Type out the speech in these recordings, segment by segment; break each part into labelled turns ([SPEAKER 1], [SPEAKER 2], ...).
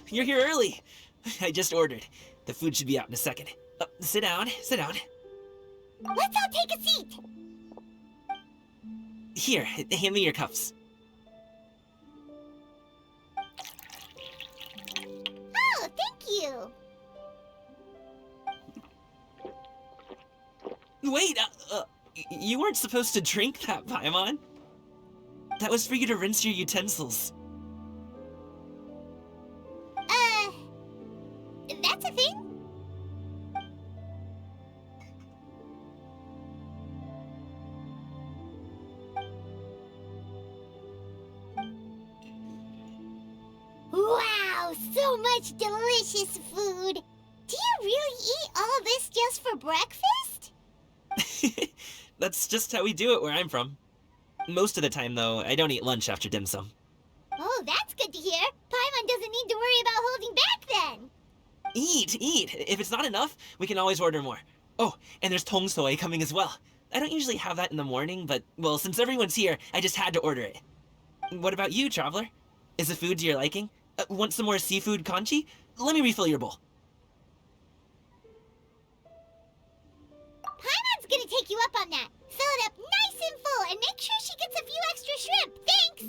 [SPEAKER 1] you're here early. I just ordered. The food should be out in a second. Sit down, sit down.
[SPEAKER 2] Let's all take a seat.
[SPEAKER 1] Here, hand me your cups.
[SPEAKER 2] Oh, thank you.
[SPEAKER 1] Wait, you weren't supposed to drink that, Paimon. That was for you to rinse your utensils.
[SPEAKER 2] That's a thing? Wow, so much delicious food. Do you really eat all this just for breakfast?
[SPEAKER 1] That's just how we do it where I'm from. Most of the time, though, I don't eat lunch after dim sum.
[SPEAKER 2] Oh, that's good to hear. Paimon doesn't need to worry about holding back then.
[SPEAKER 1] Eat, eat. If it's not enough, we can always order more. Oh, and there's tong soy coming as well. I don't usually have that in the morning, but, well, since everyone's here, I just had to order it. What about you, traveler? Is the food to your liking? Want some more seafood kanchi? Let me refill your bowl.
[SPEAKER 2] Paimon's gonna take you up on that. Fill it up nice and full and make sure she gets a few extra shrimp. Thanks!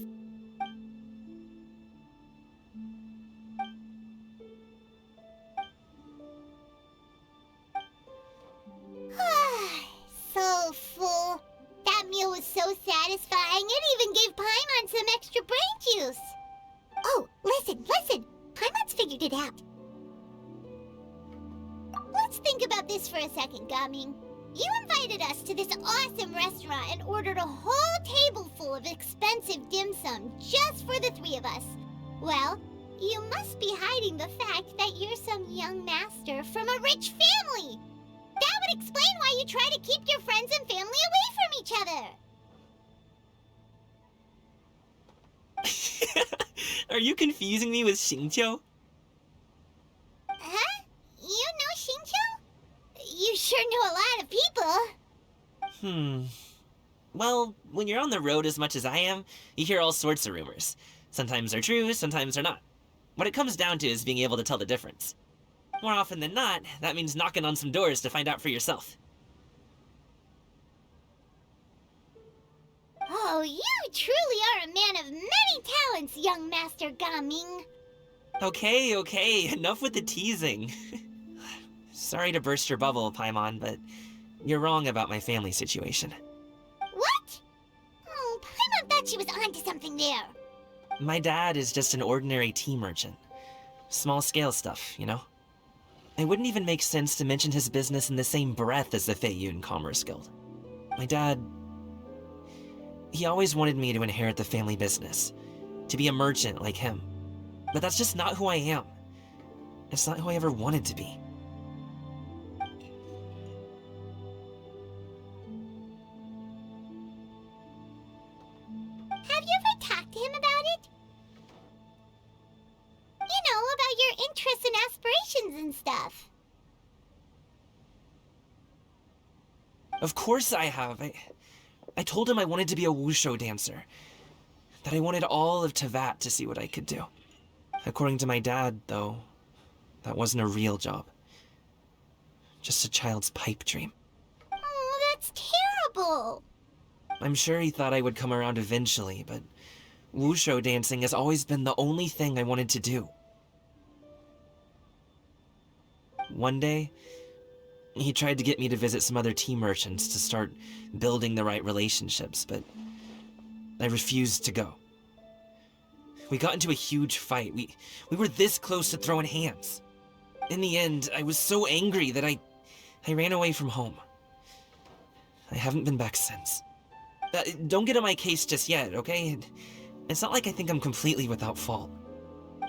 [SPEAKER 2] So full. That meal was so satisfying, it even gave Paimon some extra brain juice. Oh, listen. Paimon's figured it out. Let's think about this for a second, Gaming. You invited us to this awesome restaurant and ordered a whole table full of expensive dim sum just for the three of us. Well, you must be hiding the fact that you're some young master from a rich family. That would explain why you try to keep your friends and family away from each other.
[SPEAKER 1] Are you confusing me with Xingqiu?
[SPEAKER 2] Huh? You know Xingqiu? You sure know a lot of people.
[SPEAKER 1] Well, when you're on the road as much as I am, you hear all sorts of rumors. Sometimes they're true, sometimes they're not. What it comes down to is being able to tell the difference. More often than not, that means knocking on some doors to find out for yourself.
[SPEAKER 2] Oh, you truly are a man of many talents, young Master Gaming.
[SPEAKER 1] Okay, enough with the teasing. Sorry to burst your bubble, Paimon, but you're wrong about my family situation.
[SPEAKER 2] What? Oh, Paimon thought she was onto something there.
[SPEAKER 1] My dad is just an ordinary tea merchant. Small-scale stuff, you know? It wouldn't even make sense to mention his business in the same breath as the Feiyun Commerce Guild. My dad... he always wanted me to inherit the family business, to be a merchant like him. But that's just not who I am. It's not who I ever wanted to be.
[SPEAKER 2] Have you ever talked to him about it? You know, about your interests and aspirations and stuff.
[SPEAKER 1] Of course I have. I told him I wanted to be a wushu dancer. That I wanted all of Teyvat to see what I could do. According to my dad, though, that wasn't a real job. Just a child's pipe dream.
[SPEAKER 2] Oh, that's terrible.
[SPEAKER 1] I'm sure he thought I would come around eventually, but wushu dancing has always been the only thing I wanted to do. One day, he tried to get me to visit some other tea merchants to start building the right relationships, but I refused to go. We got into a huge fight. We were this close to throwing hands. In the end, I was so angry that I ran away from home. I haven't been back since. Don't get on my case just yet, okay? It's not like I think I'm completely without fault.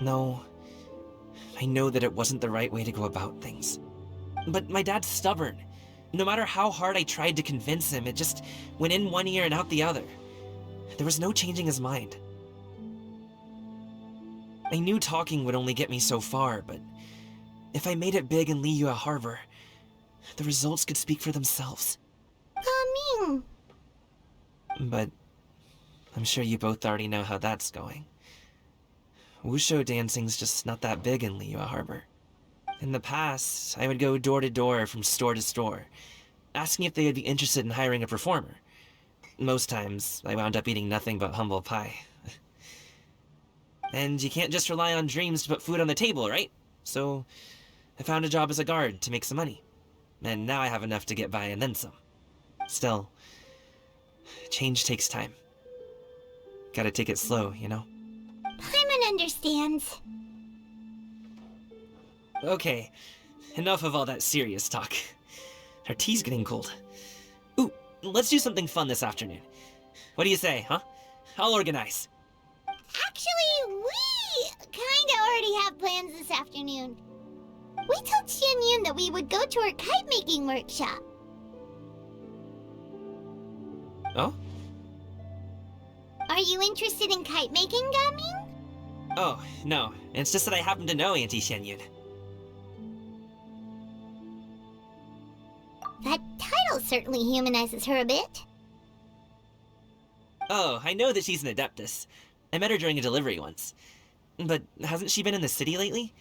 [SPEAKER 1] No, I know that it wasn't the right way to go about things. But my dad's stubborn. No matter how hard I tried to convince him, it just went in one ear and out the other. There was no changing his mind. I knew talking would only get me so far, but if I made it big in Liyue Harbor, the results could speak for themselves.
[SPEAKER 2] Gaming.
[SPEAKER 1] But I'm sure you both already know how that's going. Wushu dancing's just not that big in Liyue Harbor. In the past, I would go door to door from store to store, asking if they would be interested in hiring a performer. Most times, I wound up eating nothing but humble pie. And you can't just rely on dreams to put food on the table, right? So, I found a job as a guard to make some money. And now I have enough to get by and then some. Still, change takes time. Gotta take it slow, you know?
[SPEAKER 2] Paimon understands.
[SPEAKER 1] Okay, enough of all that serious talk. Our tea's getting cold. Ooh, let's do something fun this afternoon. What do you say, huh? I'll organize.
[SPEAKER 2] Actually, we kinda already have plans this afternoon. We told Xianyun that we would go to her kite-making workshop.
[SPEAKER 1] Oh?
[SPEAKER 2] Are you interested in kite-making, Gaming?
[SPEAKER 1] Oh, no. It's just that I happen to know Auntie Xianyun.
[SPEAKER 2] That title certainly humanizes her a bit.
[SPEAKER 1] Oh, I know that she's an Adeptus. I met her during a delivery once. But hasn't she been in the city lately?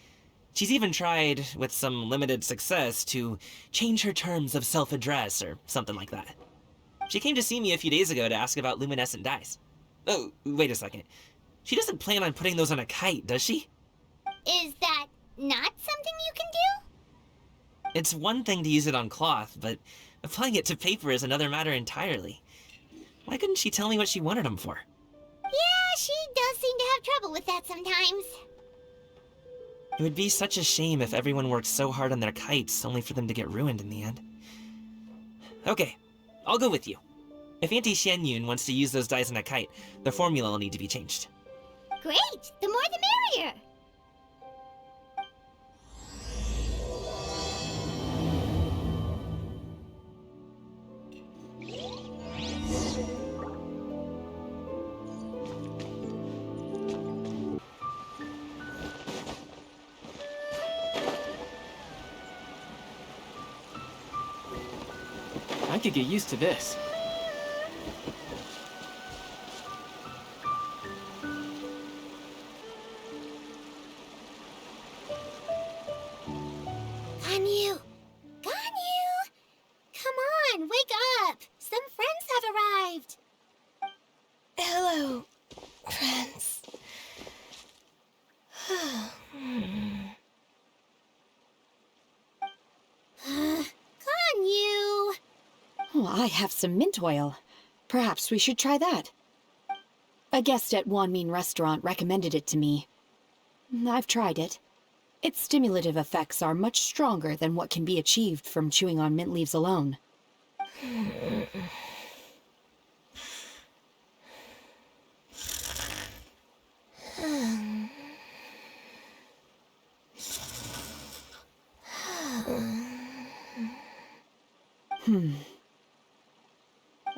[SPEAKER 1] She's even tried, with some limited success, to change her terms of self-address or something like that. She came to see me a few days ago to ask about luminescent dyes. Oh, wait a second. She doesn't plan on putting those on a kite, does she?
[SPEAKER 2] Is that not something you can do?
[SPEAKER 1] It's one thing to use it on cloth, but applying it to paper is another matter entirely. Why couldn't she tell me what she wanted them for?
[SPEAKER 2] Yeah, she does seem to have trouble with that sometimes.
[SPEAKER 1] It would be such a shame if everyone worked so hard on their kites only for them to get ruined in the end. Okay, I'll go with you. If Auntie Xianyun wants to use those dyes on a kite, the formula will need to be changed.
[SPEAKER 2] Great! The more the merrier!
[SPEAKER 3] I could get used to this.
[SPEAKER 2] Ganyu! Ganyu! Come on, wake up! Some friends have arrived!
[SPEAKER 4] Hello, friends.
[SPEAKER 2] Ganyu!
[SPEAKER 5] Oh, I have some mint oil. Perhaps we should try that. A guest at Wanmin Restaurant recommended it to me. I've tried it. Its stimulative effects are much stronger than what can be achieved from chewing on mint leaves alone.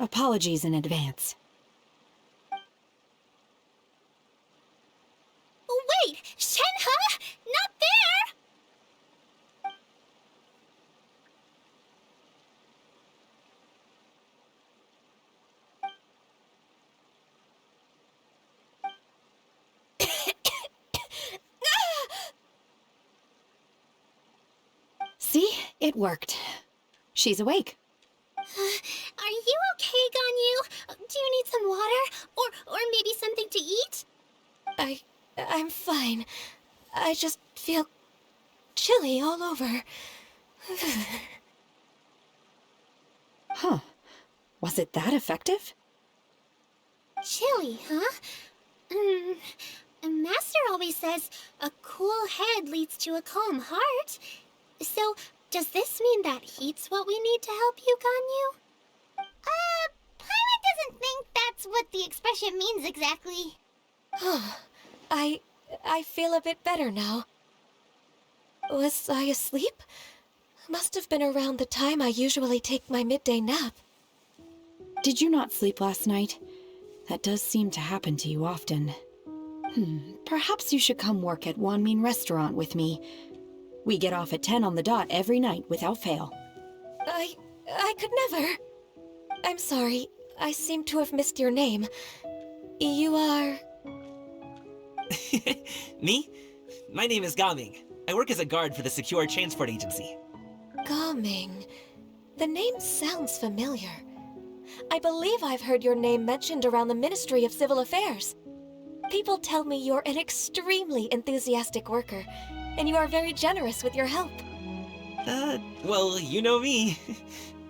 [SPEAKER 5] Apologies in advance.
[SPEAKER 2] Oh, wait! Shenhe! Not there!
[SPEAKER 5] See? It worked. She's awake.
[SPEAKER 2] Are you okay, Ganyu? Do you need some water? Or maybe something to eat?
[SPEAKER 4] I'm fine. I just feel chilly all over.
[SPEAKER 5] Huh. Was it that effective?
[SPEAKER 2] Chilly, huh? Master always says a cool head leads to a calm heart. So, does this mean that heat's what we need to help you, Ganyu? Paimon doesn't think that's what the expression means exactly.
[SPEAKER 4] I feel a bit better now. Was I asleep? Must have been around the time I usually take my midday nap.
[SPEAKER 5] Did you not sleep last night? That does seem to happen to you often. Perhaps you should come work at Wanmin Restaurant with me. We get off at 10 on the dot every night without fail.
[SPEAKER 4] I could never. I'm sorry. I seem to have missed your name. You are...
[SPEAKER 1] Me? My name is Gaming. I work as a guard for the Secure Transport Agency.
[SPEAKER 4] Gaming. The name sounds familiar. I believe I've heard your name mentioned around the Ministry of Civil Affairs. People tell me you're an extremely enthusiastic worker, and you are very generous with your help.
[SPEAKER 1] Well, you know me.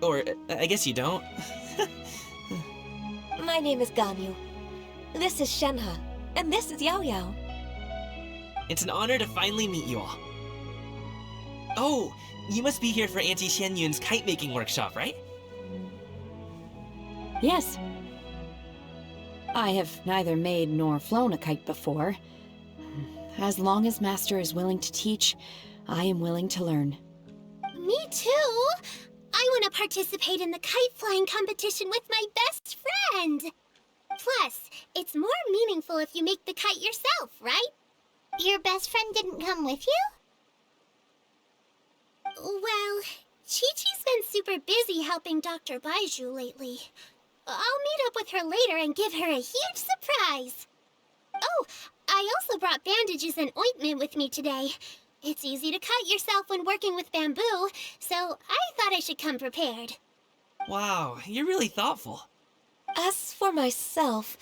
[SPEAKER 1] Or, I guess you don't.
[SPEAKER 4] My name is Ganyu. This is Shenhe, and this is Yao Yao.
[SPEAKER 1] It's an honor to finally meet you all. Oh, you must be here for Auntie Xianyun's kite-making workshop, right?
[SPEAKER 5] Yes. I have neither made nor flown a kite before. As long as Master is willing to teach, I am willing to learn.
[SPEAKER 2] Me too! I want to participate in the kite flying competition with my best friend! Plus, it's more meaningful if you make the kite yourself, right? Your best friend didn't come with you? Well, Chi-Chi's been super busy helping Dr. Baiju lately. I'll meet up with her later and give her a huge surprise. Oh, I also brought bandages and ointment with me today. It's easy to cut yourself when working with bamboo, so I thought I should come prepared.
[SPEAKER 1] Wow, you're really thoughtful.
[SPEAKER 4] As for myself,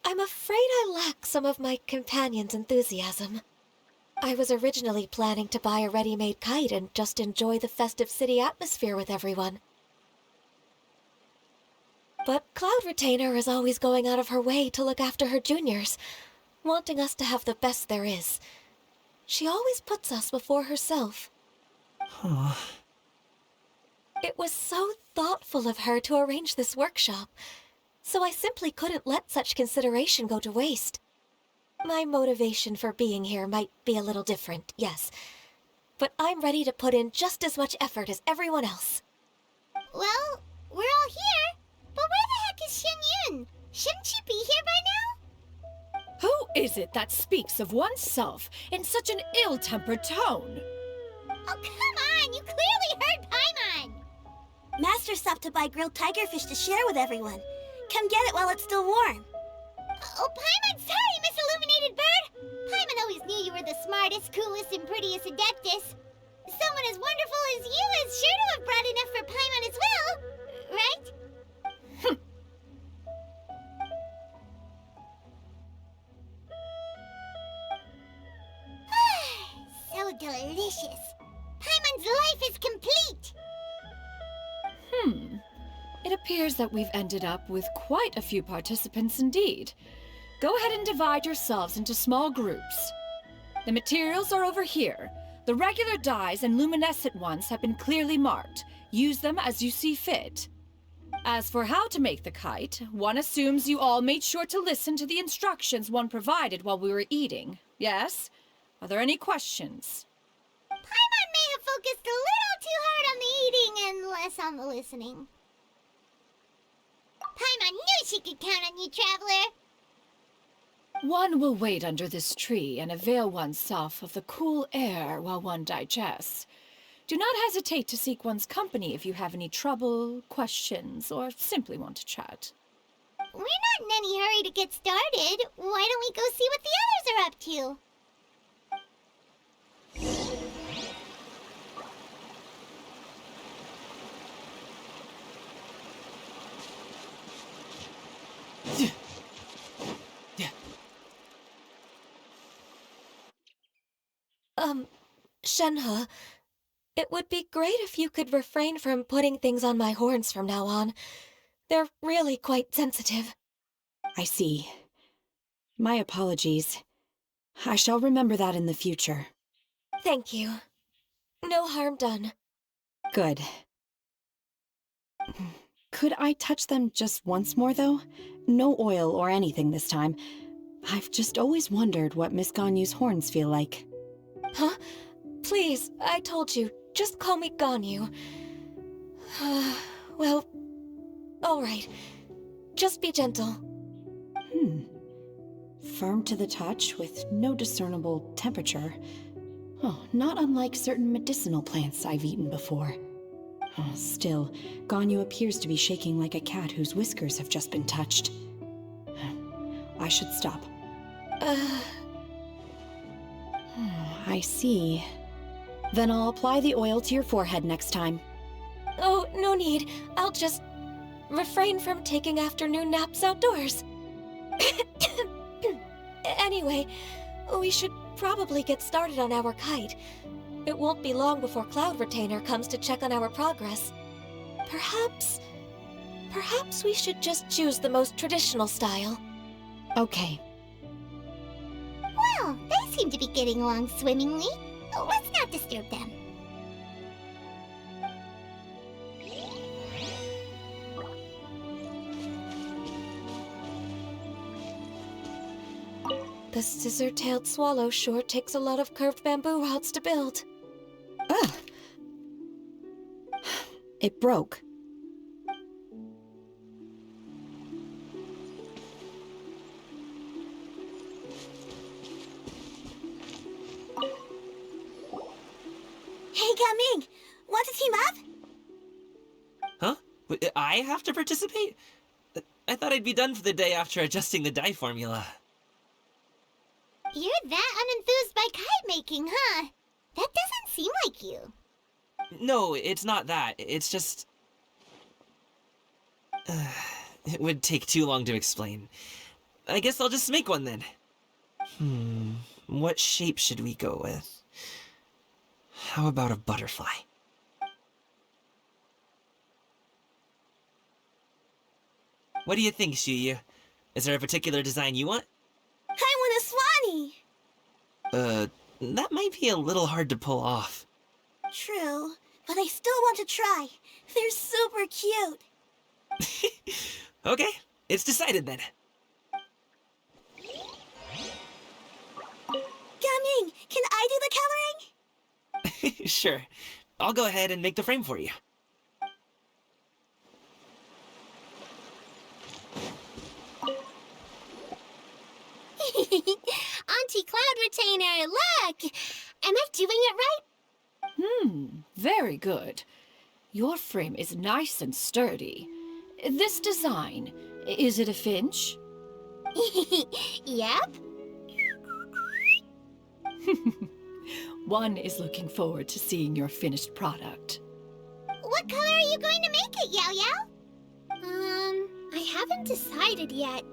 [SPEAKER 4] I'm afraid I lack some of my companion's enthusiasm. I was originally planning to buy a ready-made kite and just enjoy the festive city atmosphere with everyone. But Cloud Retainer is always going out of her way to look after her juniors, wanting us to have the best there is. She always puts us before herself.
[SPEAKER 1] Huh.
[SPEAKER 4] It was so thoughtful of her to arrange this workshop, so I simply couldn't let such consideration go to waste. My motivation for being here might be a little different, yes, but I'm ready to put in just as much effort as everyone else.
[SPEAKER 2] Well, we're all here, but where the heck is Xianyun? Shouldn't she be here by now?
[SPEAKER 3] Who is it that speaks of oneself in such an ill-tempered tone?
[SPEAKER 2] Oh, come on! You clearly heard Paimon!
[SPEAKER 6] Master stopped to buy grilled tigerfish to share with everyone. Come get it while it's still warm.
[SPEAKER 2] Oh, Paimon, sorry, Miss Illuminated Bird! Paimon always knew you were the smartest, coolest, and prettiest Adeptus. Someone as wonderful as you is sure to have brought enough for Paimon as well, right? So delicious. Paimon's life is complete!
[SPEAKER 3] It appears that we've ended up with quite a few participants indeed. Go ahead and divide yourselves into small groups. The materials are over here. The regular dyes and luminescent ones have been clearly marked. Use them as you see fit. As for how to make the kite, one assumes you all made sure to listen to the instructions one provided while we were eating. Yes? Are there any questions?
[SPEAKER 2] Paimon may have focused a little too hard on the eating and less on the listening. Paimon knew she could count on you, Traveler!
[SPEAKER 3] One will wait under this tree and avail oneself of the cool air while one digests. Do not hesitate to seek one's company if you have any trouble, questions, or simply want to chat.
[SPEAKER 2] We're not in any hurry to get started. Why don't we go see what the others are up to?
[SPEAKER 4] Shenhe, it would be great if you could refrain from putting things on my horns from now on. They're really quite sensitive.
[SPEAKER 5] I see. My apologies. I shall remember that in the future.
[SPEAKER 4] Thank you. No harm done.
[SPEAKER 5] Good. Could I touch them just once more, though? No oil or anything this time. I've just always wondered what Miss Ganyu's horns feel like.
[SPEAKER 4] Huh? Please, I told you, just call me Ganyu. Well, all right. Just be gentle.
[SPEAKER 5] Firm to the touch with no discernible temperature. Oh, not unlike certain medicinal plants I've eaten before. Oh, still, Ganyu appears to be shaking like a cat whose whiskers have just been touched. I should stop. I see. Then I'll apply the oil to your forehead next time.
[SPEAKER 4] Oh, no need. I'll just refrain from taking afternoon naps outdoors. Anyway, we should probably get started on our kite. It won't be long before Cloud Retainer comes to check on our progress. Perhaps we should just choose the most traditional style.
[SPEAKER 5] Okay.
[SPEAKER 2] Well, they seem to be getting along swimmingly. Let's not disturb them.
[SPEAKER 4] The scissor-tailed swallow sure takes a lot of curved bamboo rods to build.
[SPEAKER 5] Ugh. It broke.
[SPEAKER 6] Hey, Gaming! Want to team up?
[SPEAKER 1] Huh? I have to participate? I thought I'd be done for the day after adjusting the dye formula.
[SPEAKER 2] You're that unenthused by kite making, huh? That doesn't seem like you.
[SPEAKER 1] No, it's not that. It's just... it would take too long to explain. I guess I'll just make one then. What shape should we go with? How about a butterfly? What do you think, Shuyu? Is there a particular design you want?
[SPEAKER 6] I want a swanee!
[SPEAKER 1] That might be a little hard to pull off.
[SPEAKER 6] True, but I still want to try. They're super cute.
[SPEAKER 1] Okay, it's decided then.
[SPEAKER 6] Gaming, can I do the coloring?
[SPEAKER 1] Sure. I'll go ahead and make the frame for you.
[SPEAKER 2] Auntie Cloud Retainer, look! Am I doing it right?
[SPEAKER 3] Very good. Your frame is nice and sturdy. This design, is it a finch?
[SPEAKER 2] Yep.
[SPEAKER 3] One is looking forward to seeing your finished product.
[SPEAKER 2] What color are you going to make it, Yao Yao? I haven't decided yet.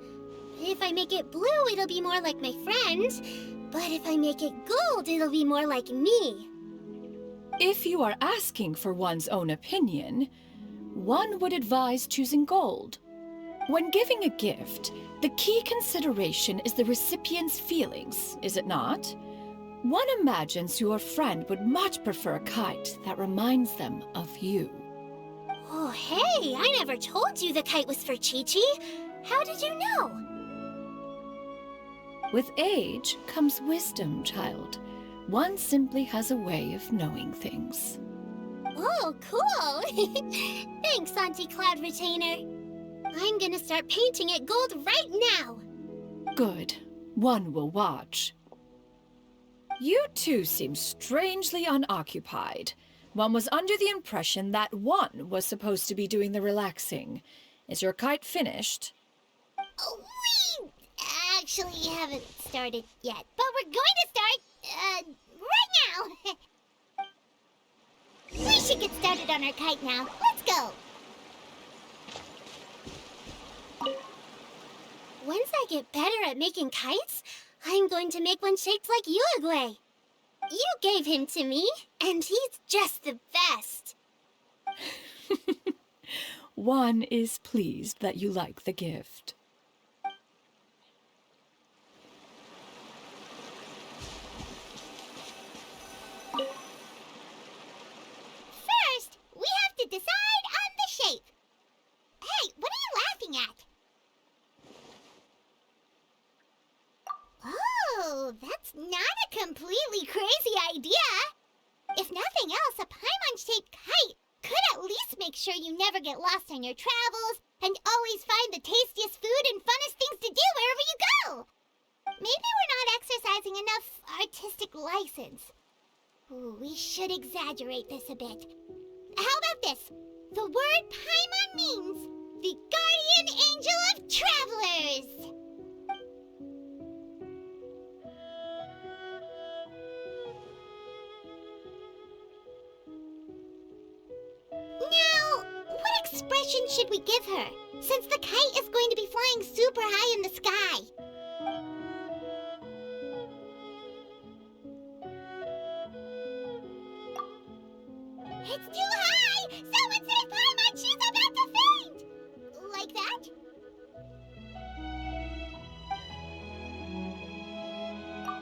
[SPEAKER 2] If I make it blue, it'll be more like my friends. But if I make it gold, it'll be more like me.
[SPEAKER 3] If you are asking for one's own opinion, one would advise choosing gold. When giving a gift, the key consideration is the recipient's feelings, is it not? One imagines your friend would much prefer a kite that reminds them of you.
[SPEAKER 2] Oh, hey, I never told you the kite was for Chi-Chi. How did you know?
[SPEAKER 3] With age comes wisdom, child. One simply has a way of knowing things.
[SPEAKER 2] Oh, cool. Thanks, Auntie Cloud Retainer. I'm gonna start painting it gold right now.
[SPEAKER 3] Good. One will watch. You two seem strangely unoccupied. One was under the impression that one was supposed to be doing the relaxing. Is your kite finished?
[SPEAKER 2] Oh, we actually haven't started yet, but we're going to start, right now. We should get started on our kite now. Let's go. Once I get better at making kites, I'm going to make one shaped like Uruguay. You gave him to me, and he's just the best.
[SPEAKER 3] One is pleased that you like the gift.
[SPEAKER 2] First, we have to decide on the shape. Hey, what are you laughing at? Oh, that's not a completely crazy idea. If nothing else, a Paimon-shaped kite could at least make sure you never get lost on your travels and always find the tastiest food and funnest things to do wherever you go. Maybe we're not exercising enough artistic license. Ooh, we should exaggerate this a bit. How about this? The word Paimon means the guardian angel of travelers. expression should we give her, since the kite is going to be flying super high in the sky? It's too high! Someone save Paimon! She's about to faint! Like that?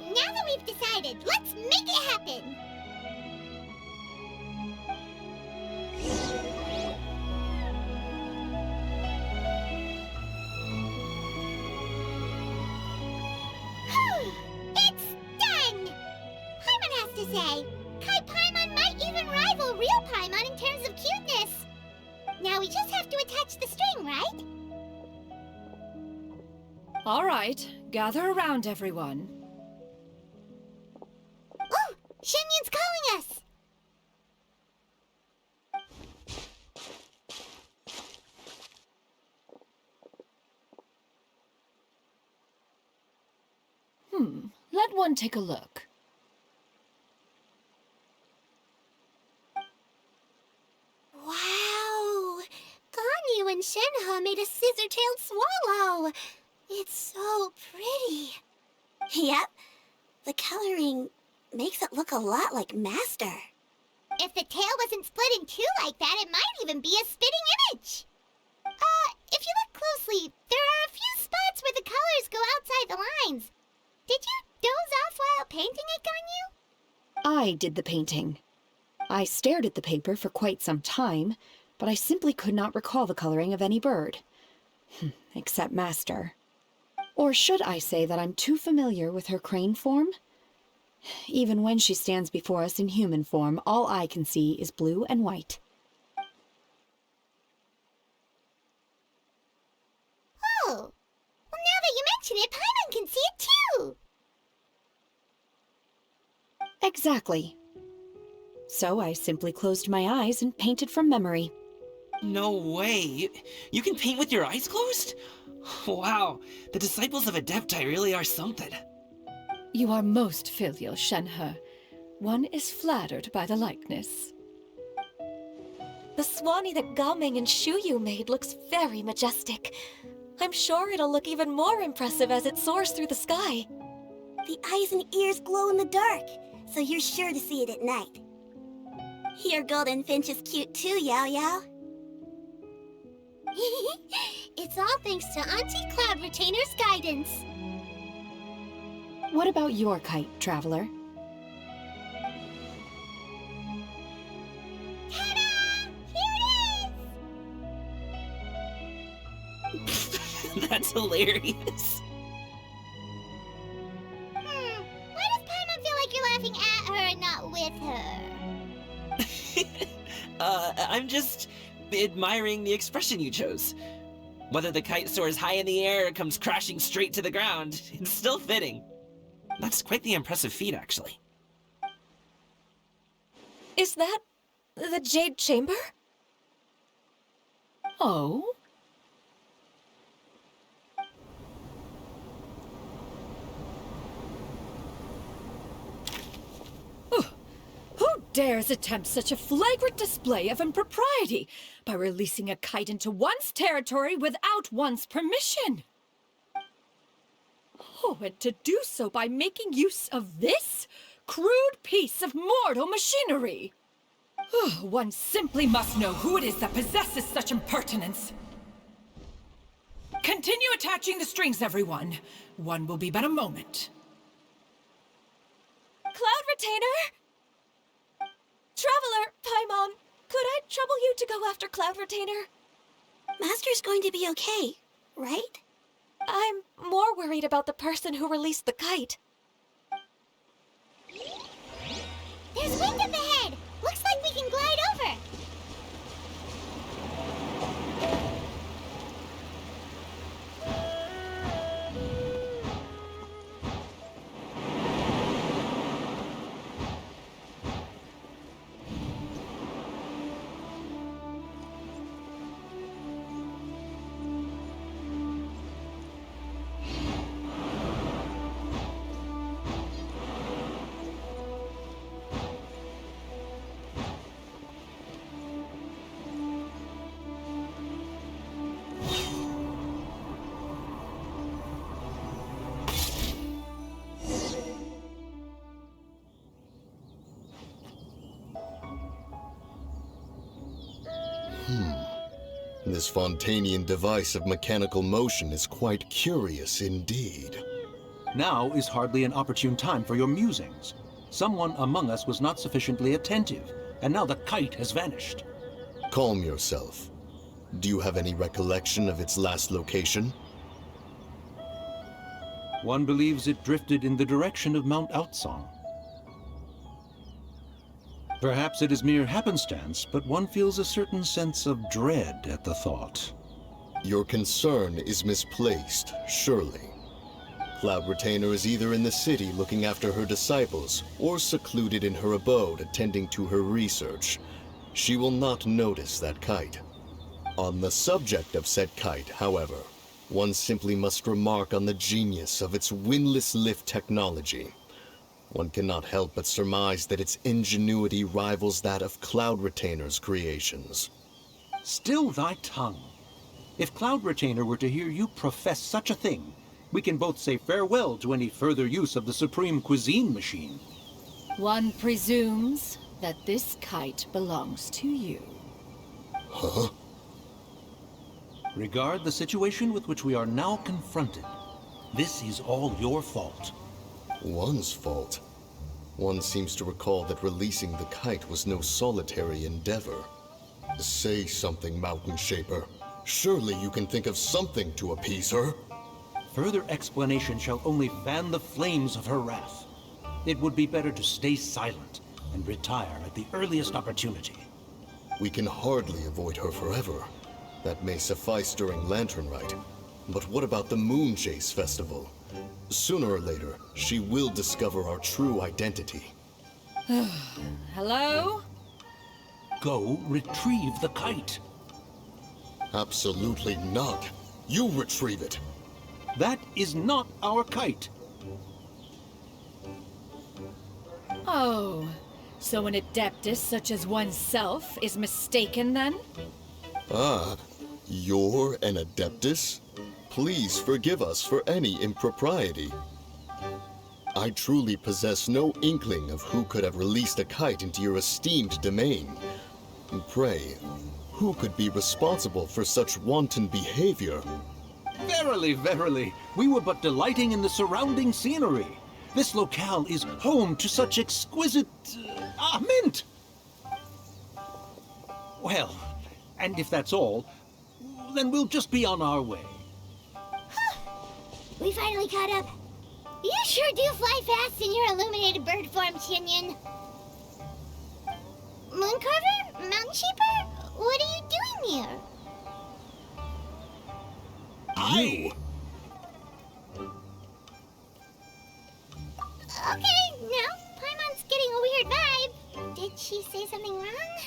[SPEAKER 2] Now that we've decided, let's make it happen! It's done! Paimon has to say, Kai Paimon might even rival real Paimon in terms of cuteness. Now we just have to attach the string, right?
[SPEAKER 3] All right, gather around, everyone.
[SPEAKER 2] Oh, Shenyun's calling us!
[SPEAKER 3] Let one take a look.
[SPEAKER 6] Wow! Ganyu and Shenhe made a scissor-tailed swallow! It's so pretty. Yep. The coloring makes it look a lot like Master.
[SPEAKER 2] If the tail wasn't split in two like that, it might even be a spitting image. If you look closely, there are a few spots where the colors go outside the lines. Did you doze off while painting it, Ganyu?
[SPEAKER 5] I did the painting. I stared at the paper for quite some time, but I simply could not recall the coloring of any bird. Except Master. Or should I say that I'm too familiar with her crane form? Even when she stands before us in human form, all I can see is blue and white.
[SPEAKER 2] Oh, well, now that you mention it, Paimon can see it too!
[SPEAKER 5] Exactly. So I simply closed my eyes and painted from memory.
[SPEAKER 1] No way. You can paint with your eyes closed? Wow, the disciples of Adepti really are something.
[SPEAKER 3] You are most filial, Shenhe. One is flattered by the likeness.
[SPEAKER 4] The Swanee that Gaming and Shuyu made looks very majestic. I'm sure it'll look even more impressive as it soars through the sky.
[SPEAKER 6] The eyes and ears glow in the dark, so you're sure to see it at night. Your golden finch is cute too, Yao Yao.
[SPEAKER 2] It's all thanks to Auntie Cloud Retainer's guidance.
[SPEAKER 5] What about your kite, Traveler?
[SPEAKER 2] Ta-da! Here it is!
[SPEAKER 1] That's hilarious.
[SPEAKER 2] Why does Paimon feel like you're laughing at her and not with her?
[SPEAKER 1] I'm just admiring the expression you chose. Whether the kite soars high in the air or comes crashing straight to the ground, it's still fitting. That's quite the impressive feat, actually.
[SPEAKER 4] Is that the Jade Chamber?
[SPEAKER 3] Oh? Who dares attempt such a flagrant display of impropriety by releasing a kite into one's territory without one's permission? Oh, and to do so by making use of this crude piece of mortal machinery. One simply must know who it is that possesses such impertinence. Continue attaching the strings, everyone. One will be but a moment.
[SPEAKER 4] Cloud Retainer? Traveler, Paimon, could I trouble you to go after Cloud Retainer?
[SPEAKER 6] Master's going to be okay, right?
[SPEAKER 4] I'm more worried about the person who released the kite.
[SPEAKER 2] There's wind up ahead! Looks like we can glide over!
[SPEAKER 7] This Fontanian device of mechanical motion is quite curious indeed.
[SPEAKER 8] Now is hardly an opportune time for your musings. Someone among us was not sufficiently attentive, and now the kite has vanished.
[SPEAKER 7] Calm yourself. Do you have any recollection of its last location?
[SPEAKER 8] One believes it drifted in the direction of Mount Outsong. Perhaps it is mere happenstance, but one feels a certain sense of dread at the thought.
[SPEAKER 7] Your concern is misplaced, surely. Cloud Retainer is either in the city looking after her disciples, or secluded in her abode attending to her research. She will not notice that kite. On the subject of said kite, however, one simply must remark on the genius of its windless lift technology. One cannot help but surmise that its ingenuity rivals that of Cloud Retainer's creations.
[SPEAKER 8] Still thy tongue. If Cloud Retainer were to hear you profess such a thing, we can both say farewell to any further use of the Supreme Cuisine Machine.
[SPEAKER 3] One presumes that this kite belongs to you.
[SPEAKER 7] Huh?
[SPEAKER 8] Regard the situation with which we are now confronted. This is all your fault.
[SPEAKER 7] One's fault. One seems to recall that releasing the kite was no solitary endeavor. Say something, Mountain Shaper. Surely you can think of something to appease her.
[SPEAKER 8] Further explanation shall only fan the flames of her wrath. It would be better to stay silent and retire at the earliest opportunity.
[SPEAKER 7] We can hardly avoid her forever. That may suffice during Lantern Rite. But what about the Moon Chase Festival? Sooner or later, she will discover our true identity.
[SPEAKER 3] Hello?
[SPEAKER 8] Go retrieve the kite.
[SPEAKER 7] Absolutely not. You retrieve it.
[SPEAKER 8] That is not our kite.
[SPEAKER 3] Oh, so an adeptus such as oneself is mistaken then?
[SPEAKER 7] Ah, you're an Adeptus? Please forgive us for any impropriety. I truly possess no inkling of who could have released a kite into your esteemed domain. Pray, who could be responsible for such wanton behavior?
[SPEAKER 8] Verily, verily, we were but delighting in the surrounding scenery. This locale is home to such exquisite... mint! Well, and if that's all, then we'll just be on our way.
[SPEAKER 2] We finally caught up. You sure do fly fast in your illuminated bird form, Chinyan. Mooncarver? Mountain Shaper? What are you doing here?
[SPEAKER 7] You!
[SPEAKER 2] Okay, now Paimon's getting a weird vibe. Did she say something wrong?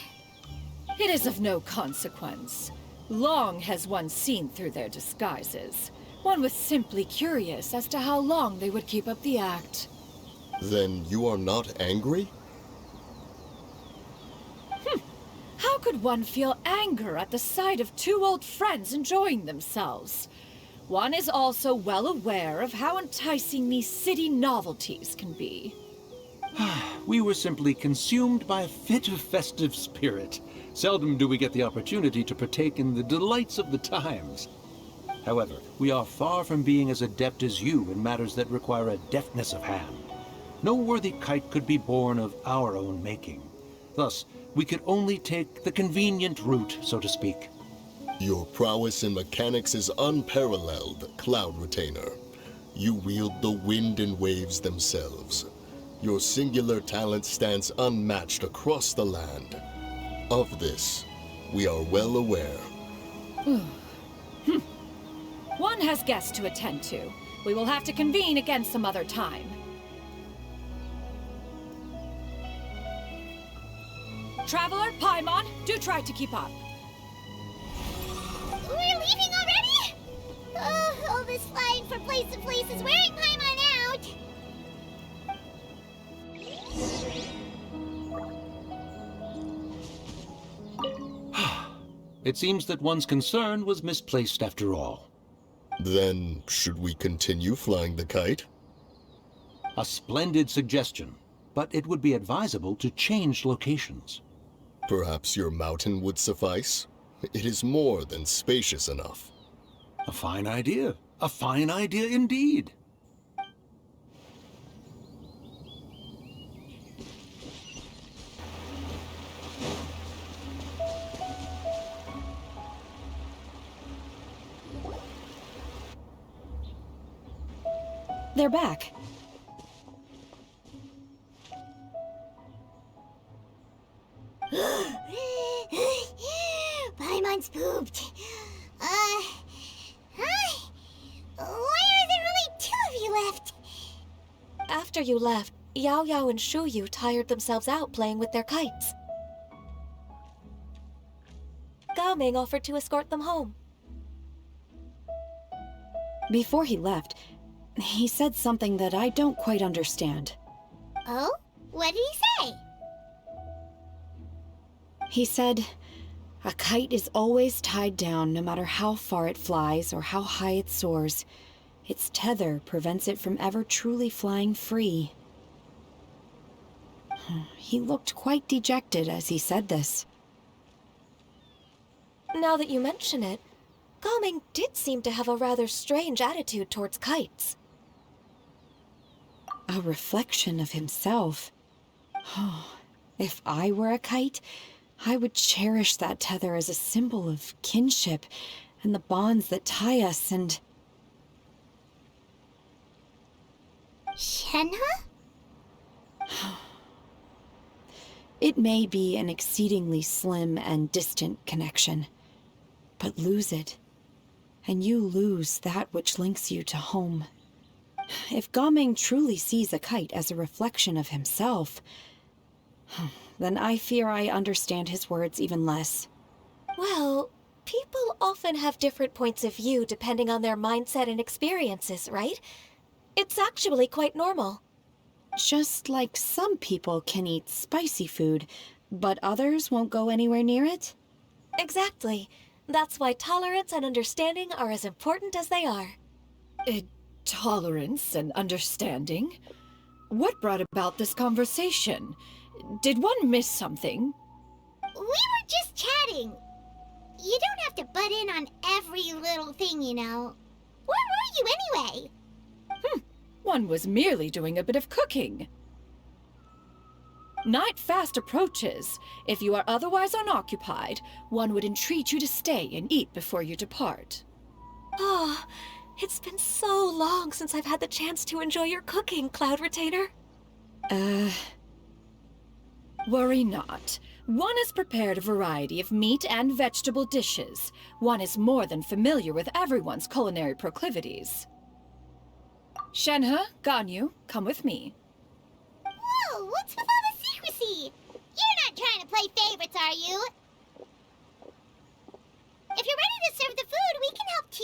[SPEAKER 3] It is of no consequence. Long has one seen through their disguises. One was simply curious as to how long they would keep up the act.
[SPEAKER 7] Then you are not angry?
[SPEAKER 3] How could one feel anger at the sight of two old friends enjoying themselves? One is also well aware of how enticing these city novelties can be.
[SPEAKER 8] We were simply consumed by a fit of festive spirit. Seldom do we get the opportunity to partake in the delights of the times. However, we are far from being as adept as you in matters that require a deftness of hand. No worthy kite could be born of our own making. Thus, we could only take the convenient route, so to speak.
[SPEAKER 7] Your prowess in mechanics is unparalleled, Cloud Retainer. You wield the wind and waves themselves. Your singular talent stands unmatched across the land. Of this, we are well aware.
[SPEAKER 3] One has guests to attend to. We will have to convene again some other time. Traveler, Paimon, do try to keep up.
[SPEAKER 2] We're leaving already? Oh, all this flying from place to place is wearing Paimon out.
[SPEAKER 8] It seems that one's concern was misplaced after all.
[SPEAKER 7] Then, should we continue flying the kite?
[SPEAKER 8] A splendid suggestion, but it would be advisable to change locations.
[SPEAKER 7] Perhaps your mountain would suffice? It is more than spacious enough.
[SPEAKER 8] A fine idea. A fine idea indeed.
[SPEAKER 5] They're back.
[SPEAKER 2] Paimon's pooped. Hi. Why are there only 2 of you left?
[SPEAKER 4] After you left, Yao Yao and Shu Yu tired themselves out playing with their kites. Gao Ming offered to escort them home.
[SPEAKER 5] Before he left, he said something that I don't quite understand.
[SPEAKER 2] Oh? What did he say?
[SPEAKER 5] He said, a kite is always tied down no matter how far it flies or how high it soars. Its tether prevents it from ever truly flying free. He looked quite dejected as he said this.
[SPEAKER 4] Now that you mention it, Gao Ming did seem to have a rather strange attitude towards kites.
[SPEAKER 5] A reflection of himself. If I were a kite, I would cherish that tether as a symbol of kinship and the bonds that tie us and...
[SPEAKER 2] Shenhe?
[SPEAKER 5] It may be an exceedingly slim and distant connection, but lose it, and you lose that which links you to home. If Gao Ming truly sees a kite as a reflection of himself, then I fear I understand his words even less.
[SPEAKER 4] Well, people often have different points of view depending on their mindset and experiences, right? It's actually quite normal.
[SPEAKER 5] Just like some people can eat spicy food, but others won't go anywhere near it?
[SPEAKER 4] Exactly. That's why tolerance and understanding are as important as they are.
[SPEAKER 3] Tolerance and understanding? What brought about this conversation? Did one miss something?
[SPEAKER 2] We were just chatting. You don't have to butt in on every little thing, you know. Where were you anyway?
[SPEAKER 3] One was merely doing a bit of cooking. Night fast approaches. If you are otherwise unoccupied, one would entreat you to stay and eat before you depart.
[SPEAKER 4] Oh, it's been so long since I've had the chance to enjoy your cooking, Cloud Retainer.
[SPEAKER 3] Worry not. One has prepared a variety of meat and vegetable dishes. One is more than familiar with everyone's culinary proclivities. Shenhe, Ganyu, come with me.
[SPEAKER 2] Whoa, what's with all the secrecy? You're not trying to play favorites, are you? If you're ready to serve the food, we can help too.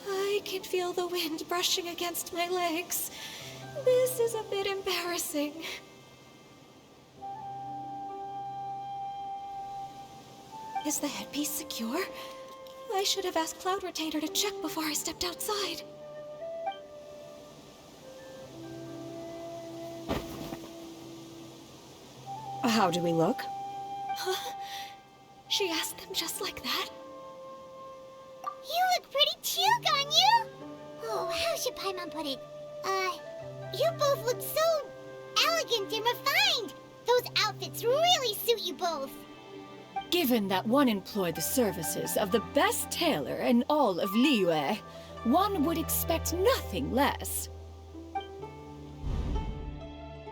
[SPEAKER 4] I can feel the wind brushing against my legs. This is a bit embarrassing. Is the headpiece secure? I should have asked Cloud Retainer to check before I stepped outside.
[SPEAKER 5] How do we look?
[SPEAKER 4] Huh? She asked them just like that?
[SPEAKER 2] You look pretty too, Ganyu! Oh, how should Paimon put it? You both look so elegant and refined! Those outfits really suit you both!
[SPEAKER 3] Given that one employed the services of the best tailor in all of Liyue, one would expect nothing less.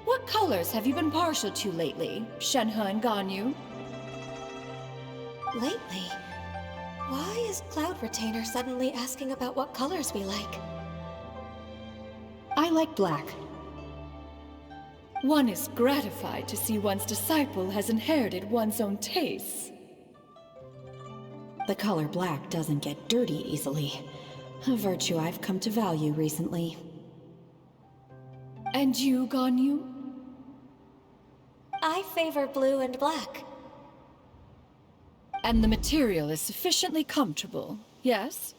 [SPEAKER 3] What colors have you been partial to lately, Shenhe and Ganyu?
[SPEAKER 4] Lately? Why is Cloud Retainer suddenly asking about what colors we like?
[SPEAKER 5] I like black.
[SPEAKER 3] One is gratified to see one's disciple has inherited one's own tastes.
[SPEAKER 5] The color black doesn't get dirty easily. A virtue I've come to value recently.
[SPEAKER 3] And you, Ganyu?
[SPEAKER 4] I favor blue and black.
[SPEAKER 3] And the material is sufficiently comfortable, yes?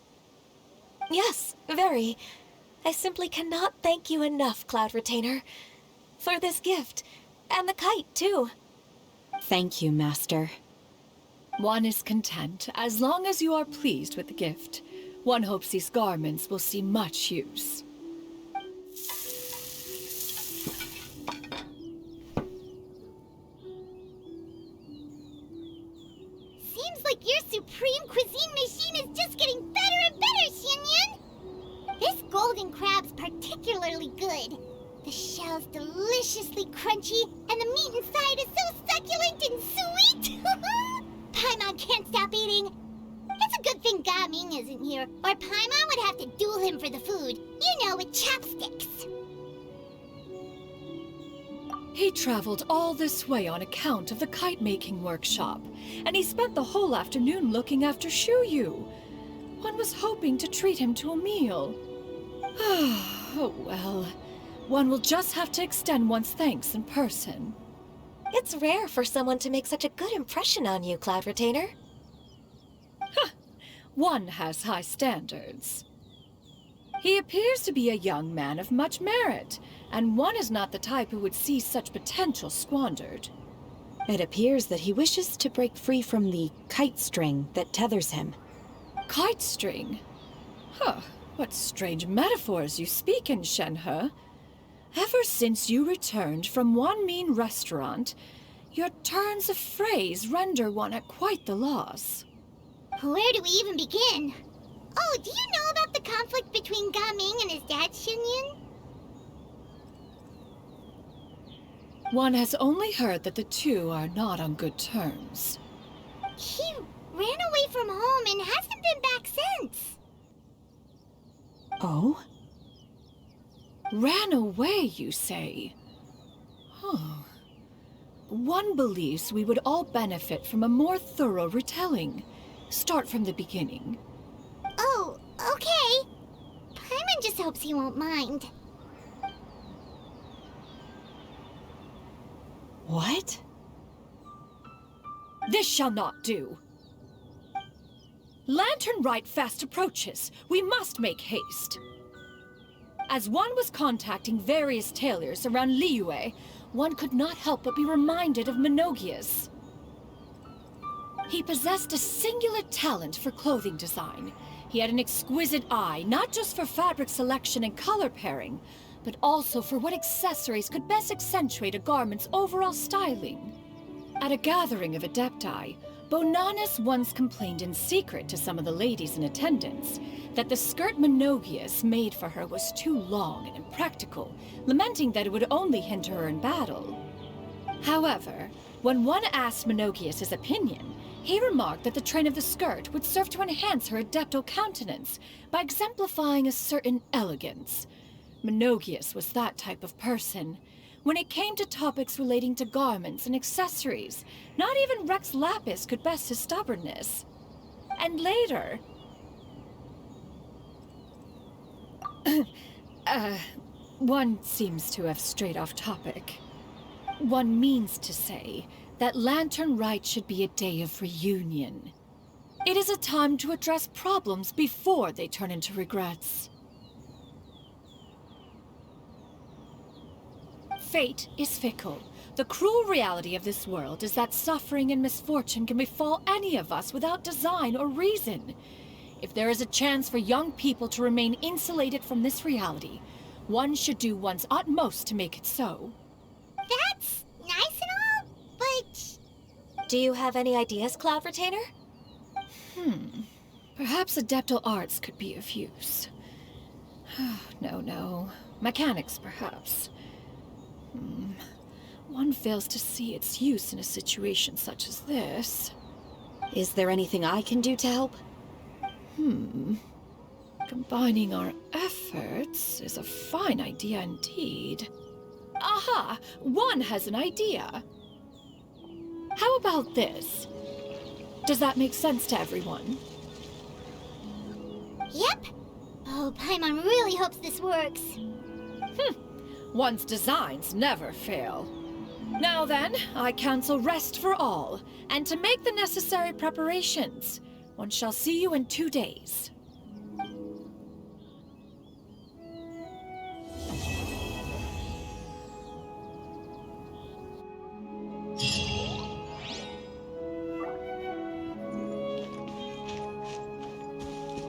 [SPEAKER 4] Yes, very. I simply cannot thank you enough, Cloud Retainer. For this gift. And the kite, too.
[SPEAKER 5] Thank you, Master.
[SPEAKER 3] One is content, as long as you are pleased with the gift. One hopes these garments will see much use.
[SPEAKER 2] Seems like your supreme cuisine machine is just getting better and better, Xinyun! This golden crab's particularly good. The shell's deliciously crunchy, and the meat inside is so succulent and sweet! Paimon can't stop eating. It's a good thing Gaming isn't here, or Paimon would have to duel him for the food. You know, with chopsticks.
[SPEAKER 3] He traveled all this way on account of the kite-making workshop, and he spent the whole afternoon looking after Shuyu. One was hoping to treat him to a meal. Oh well, one will just have to extend one's thanks in person.
[SPEAKER 4] It's rare for someone to make such a good impression on you, Cloud Retainer.
[SPEAKER 3] One has high standards. He appears to be a young man of much merit, and one is not the type who would see such potential squandered.
[SPEAKER 5] It appears that he wishes to break free from the kite string that tethers him.
[SPEAKER 3] Kite string? Huh, what strange metaphors you speak in, Shenhe. Ever since you returned from one mean restaurant, your turns of phrase render one at quite the loss.
[SPEAKER 2] Where do we even begin? Oh, do you know about the conflict between Gaming and his dad, Xinyun?
[SPEAKER 3] One has only heard that the two are not on good terms.
[SPEAKER 2] He ran away from home and hasn't been back since.
[SPEAKER 5] Oh?
[SPEAKER 3] Ran away, you say? Huh. One believes we would all benefit from a more thorough retelling. Start from the beginning.
[SPEAKER 2] Oh, okay. Paimon just hopes he won't mind.
[SPEAKER 5] What?
[SPEAKER 3] This shall not do. Lantern Rite fast approaches. We must make haste. As one was contacting various tailors around Liyue, one could not help but be reminded of Menogias. He possessed a singular talent for clothing design. He had an exquisite eye, not just for fabric selection and color pairing, but also for what accessories could best accentuate a garment's overall styling. At a gathering of Adepti, Bonanis once complained in secret to some of the ladies in attendance that the skirt Menogias made for her was too long and impractical, lamenting that it would only hinder her in battle. However, when one asked Menogias his opinion, he remarked that the train of the skirt would serve to enhance her adeptal countenance by exemplifying a certain elegance. Menogias was that type of person. When it came to topics relating to garments and accessories, not even Rex Lapis could best his stubbornness. And later... one seems to have strayed off topic. One means to say that Lantern Rite should be a day of reunion. It is a time to address problems before they turn into regrets. Fate is fickle. The cruel reality of this world is that suffering and misfortune can befall any of us without design or reason. If there is a chance for young people to remain insulated from this reality, one should do one's utmost to make it so.
[SPEAKER 2] That's nice and all, but...
[SPEAKER 4] Do you have any ideas, Cloud Retainer?
[SPEAKER 3] Perhaps adeptal arts could be of use. No. Mechanics, perhaps. One fails to see its use in a situation such as this.
[SPEAKER 5] Is there anything I can do to help?
[SPEAKER 3] Combining our efforts is a fine idea indeed. Aha! One has an idea. How about this? Does that make sense to everyone?
[SPEAKER 2] Yep. Oh, Paimon really hopes this works.
[SPEAKER 3] One's designs never fail. Now then, I counsel rest for all, and to make the necessary preparations. One shall see you in 2 days.